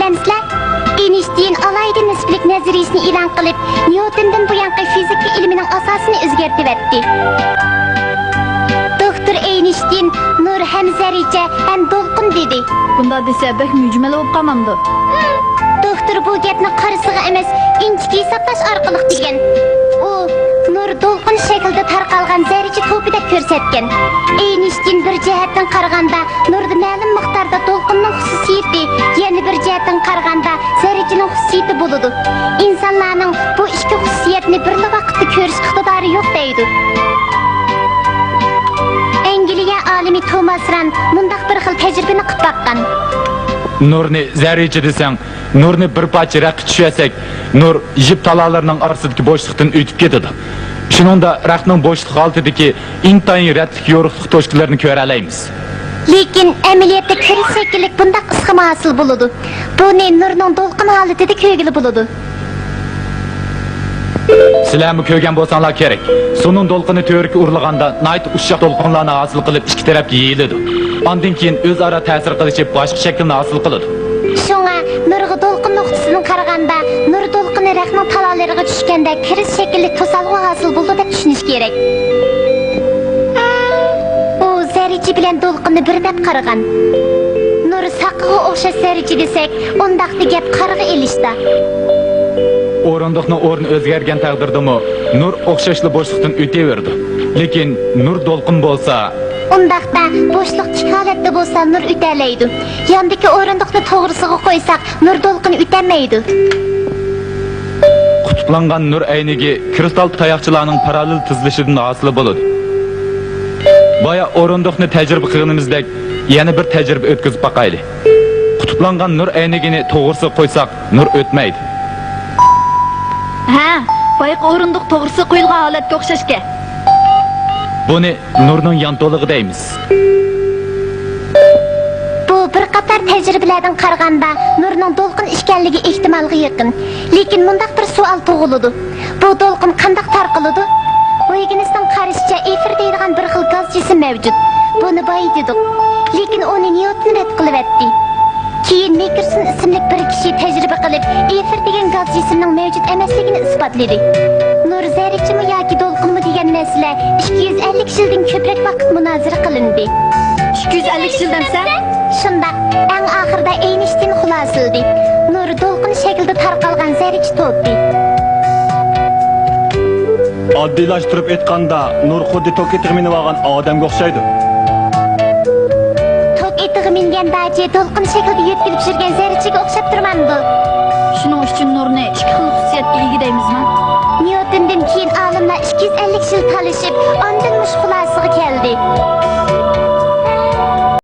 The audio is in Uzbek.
bilemizler? Einstein alayda nisbilik nazariyasini e'lon qilib, Newtondan buyanqi fizika ilmining asosini o'zgartirdi. Doktor Einstein nur ham zarracha ham to'lqin dedi. Bunda desa bek mujmal bo'lib qolmamdi. Doktor bu gapni qarisiga emas, inchik hisoblash orqali degan. U nur to'lqin shaklida tarqalgan zarracha to'pida ko'rsatgan. Einstein bir jihatdan qaraganda nurda ma'lum miqdorda to'lqinning xususiyati, yana bir jihatdan qaraganda zarrachaning xususiyati bo'ladi. İnsanlarning bu ikki xususiyatni bir vaqtda ko'rish iqtidori yo'q deydi. Angliya olimi Thomas Rand mundaq bir xil tajribani qilib baqqan. Nurni zarracha desang, nurni bir parcha raqqa tushasak, nur jip talalarning orasidagi bo'shliqdan o'tib ketadi. Shuningda raqning bo'shliq holatidagi intayin ratlik yo'riqlik to'shqalarini ko'ra olamiz. Lekin amaliyotda kirish shakllik bundaq isxama hosil bo'ladi. Buni nurning to'lqin holatida ko'rgili bo'ladi. Sizlarni ko'rgan bo'lsanglar kerak. Sunun to'lqini to'rga urilganda nayt ushshaq to'lqinlarni hosil qilib ikki tarafga yeyiladi. Ondan keyin o'zaro ta'sir qilishi boshqa shaklni hosil qiladi. Shunga nurga to'lqin nuqtasidan qaraganda, nur to'lqini raqning talalariga tushganda kirish shaklli to'salg'i hosil bo'ldi deb tushunish kerak. U zarracha bilan to'lqinni bir deb qaragan. Nur saqqa o'xshash zarracha desak, undaqda gap qarg'a elishda. O'rindiqni o'rni o'zgargan taqdirdami, nur o'xshashli bo'shliqdan o'taverdi. Lekin nur to'lqin bo'lsa, undaqda bo'shliq tik holatda bo'lsa nur o'talaydi. Yandagi o'rindiqni to'g'risiga qo'ysak, nur to'lqini o'tamaydi. qutblangan nur aynigi kristal tayoqchilarning parallel tizilishidan hosil bo'ladi. Boya o'rindiqni tajriba qilganimizdek, yana bir tajriba o'tkazib boqaylik. Qutblangan nur aynigini to'g'risiga qo'ysak, nur o'tmaydi. Ha, boyaq o'rindiq to'g'risi qo'yilgan holatga o'xshashga. Buni nurning yanto'lig'i deymiz. Bu bir qator tajribalardan qaraganda nurning to'lqin ishkanligi ehtimolga yaqin. Lekin mundaq bir savol tug'iladi. Bu to'lqin qanday tarqaladi? Huyginizning qarashicha efir deydigan bir xil gaz jism mavjud. Buni boyitdik. Lekin uni Newton rad qilyapti. Keyin Michelson ismli bir kishi tajriba qilib, efir degan gaz jismning mavjud emasligini isbotladi. Nur zarrachimi yoki to'lqinmi degan masala 250 yildan ko'proq vaqt munozara qilindi. 250 yildan sen? Shunda eng oxirida Einstein xulosaladi. Nur to'lqin shaklida tarqalgan zarracha to'pi. Oddiylaştırıp aytganda nur xuddi tok etiga minib olgan odamga o'xshaydi. Tok etiga mingan dachi to'lqin shaklida yetkilib yurgan zarrachaga o'xshab turmamdi. Shuning uchun nurni ikki xil xususiyatga ega deymizmi? Newtondan keyin olimlar 250 yil talashib, ondan mush